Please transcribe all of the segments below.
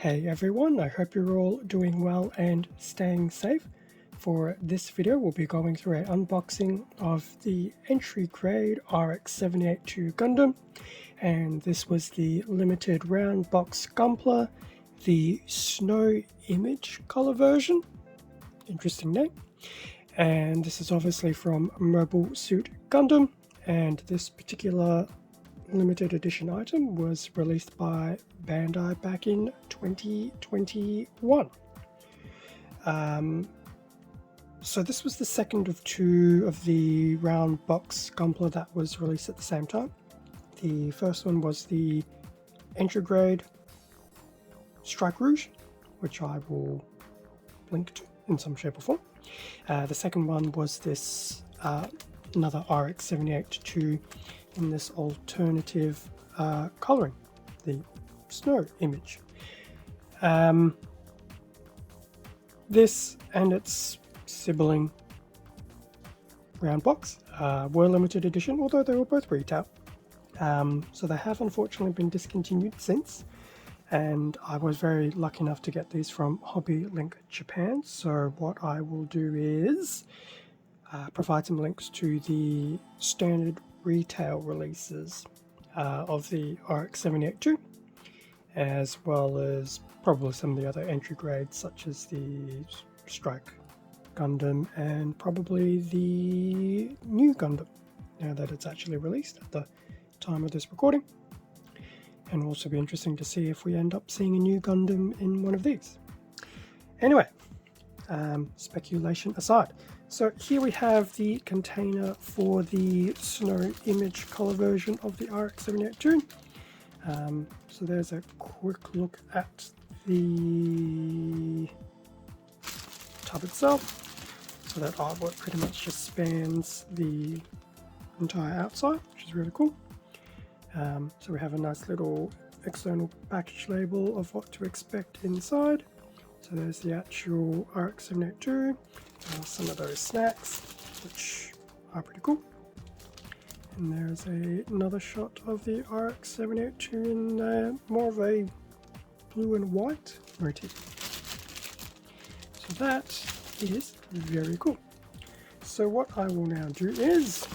Hey everyone, I hope you're all doing well and staying safe. For this video we'll be going through an unboxing of the entry grade RX-78-2 Gundam, and this was the limited round box Gunpla, the snow image color version, interesting name, and this is obviously from Mobile Suit Gundam, and this particular limited edition item was released by Bandai back in 2021. So this was the second of two of the round box Gunpla that was released at the same time. The first one was the entry grade Strike Rouge, which I will link to in some shape or form. The second one was this another RX-78-2 in this alternative colouring, the snow image. This and its sibling round box were limited edition, although they were both retail. So they have unfortunately been discontinued since, and I was very lucky enough to get these from Hobby Link Japan. So what I will do is provide some links to the standard retail releases of the RX-78-2, as well as probably some of the other entry grades such as the Strike Gundam and probably the new Gundam, now that it's actually released at the time of this recording. And will also be interesting to see if we end up seeing a new Gundam in one of these. Anyway, speculation aside, so here we have the container for the snow image color version of the RX-78-2. So there's a quick look at the tub itself. So that artwork pretty much just spans the entire outside, which is really cool. So we have a nice little external package label of what to expect inside. So there's the actual RX-78-2, some of those snacks, which are pretty cool. And there's another shot of the RX-78-2 in more of a blue and white motif. So that is very cool. So what I will now do is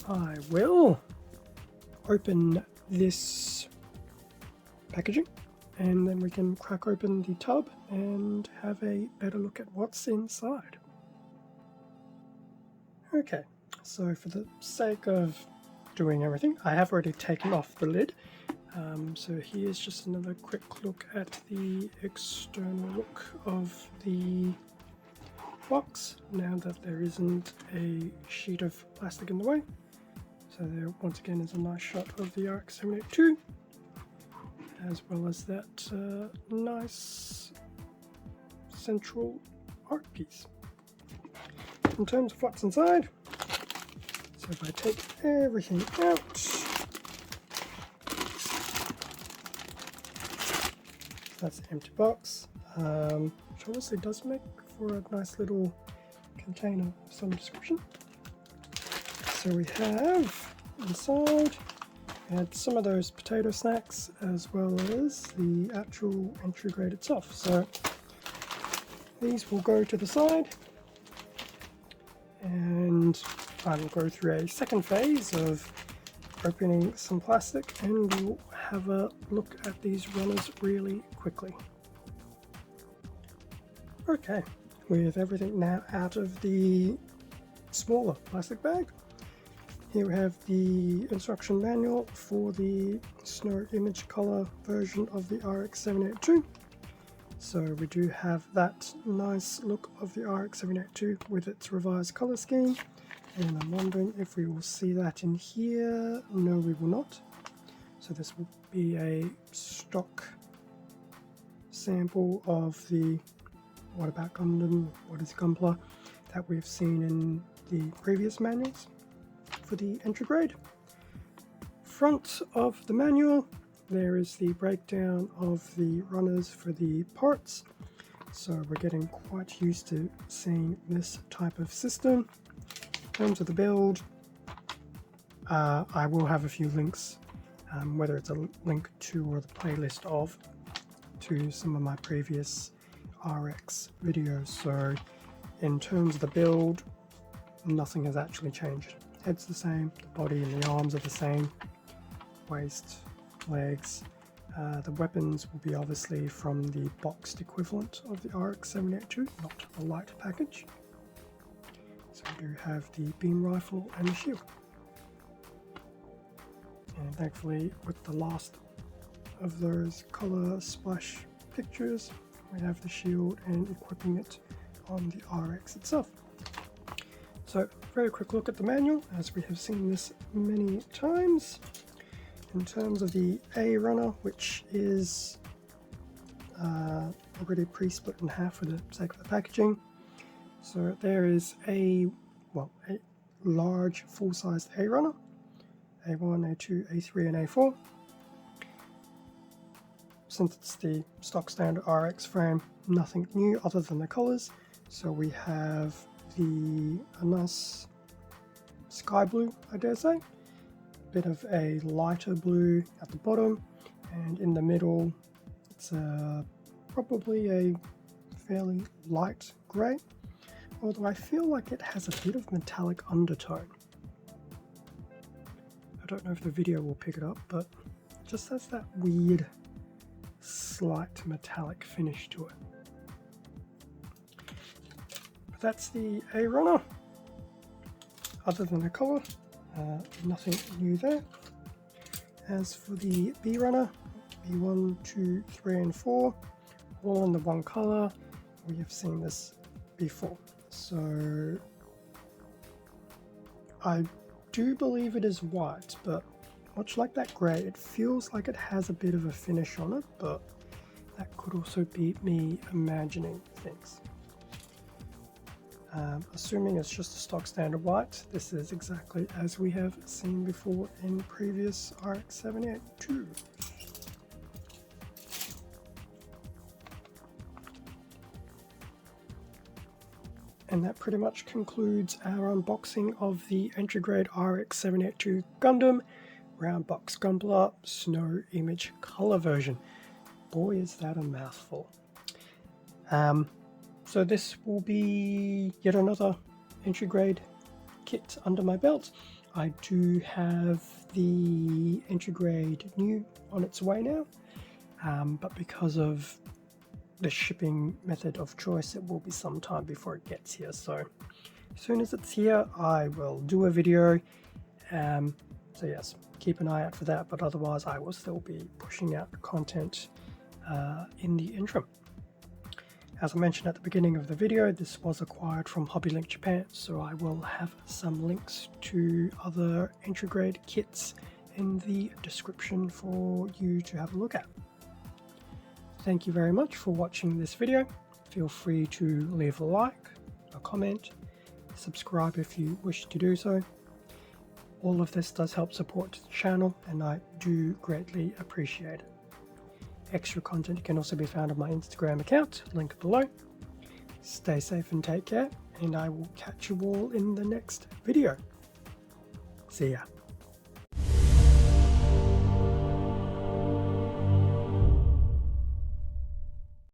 I will open this packaging, and then we can crack open the tub and have a better look at what's inside. Okay, so for the sake of doing everything, I have already taken off the lid. So here's just another quick look at the external look of the box, now that there isn't a sheet of plastic in the way. So there once again is a nice shot of the RX-78-2, as well as that nice central art piece. In terms of what's inside, so if I take everything out, that's the empty box, which obviously does make for a nice little container of some description. So we have inside, and some of those potato snacks, as well as the actual entry grade itself. So these will go to the side, and I will go through a second phase of opening some plastic, and we'll have a look at these runners really quickly. Okay, with everything now out of the smaller plastic bag, here we have the instruction manual for the snow image color version of the RX-78-2. So we do have that nice look of the RX-78-2 with its revised color scheme, and I'm wondering if we will see that in here. No, we will not. So this will be a stock sample of the What About Gundam, What is Gunpla that we've seen in the previous manuals for the entry grade. Front of the manual, there is the breakdown of the runners for the parts. So we're getting quite used to seeing this type of system. In terms of the build, I will have a few links, whether it's a link to or the playlist of, to some of my previous RX videos. So in terms of the build, nothing has actually changed. Head's the same, the body and the arms are the same, waist, legs. The weapons will be obviously from the boxed equivalent of the RX-78-2, not the light package. So we do have the beam rifle and the shield. And thankfully, with the last of those color splash pictures, we have the shield and equipping it on the RX itself. So, very quick look at the manual, as we have seen this many times. In terms of the A runner, which is already pre-split in half for the sake of the packaging. So there is a large full-sized A runner, A1, A2, A3 and A4. Since it's the stock standard RX frame, nothing new other than the colors. So we have a nice sky blue, I dare say, bit of a lighter blue at the bottom, and in the middle it's probably a fairly light grey, although I feel like it has a bit of metallic undertone. I don't know if the video will pick it up, but it just has that weird slight metallic finish to it. But that's the A runner. Other than the colour, nothing new there. As for the B runner, B1, 2, 3 and 4, all in the one colour. We have seen this before. So I do believe it is white, but much like that grey, it feels like it has a bit of a finish on it, but that could also be me imagining things. Assuming it's just a stock standard white, this is exactly as we have seen before in previous RX-78-2. And that pretty much concludes our unboxing of the entry grade RX-78-2 Gundam round box Gunpla snow image color version. Boy, is that a mouthful. So this will be yet another entry grade kit under my belt. I do have the entry grade new on its way now, but because of the shipping method of choice, it will be some time before it gets here. So as soon as it's here, I will do a video. So yes, keep an eye out for that, but otherwise I will still be pushing out content in the interim. As I mentioned at the beginning of the video, this was acquired from HobbyLink Japan, so I will have some links to other entry grade kits in the description for you to have a look at. Thank you very much for watching this video. Feel free to leave a like, a comment, subscribe if you wish to do so. All of this does help support the channel, and I do greatly appreciate it. Extra content can also be found on my Instagram account, link below. Stay safe and take care, and I will catch you all in the next video. See ya.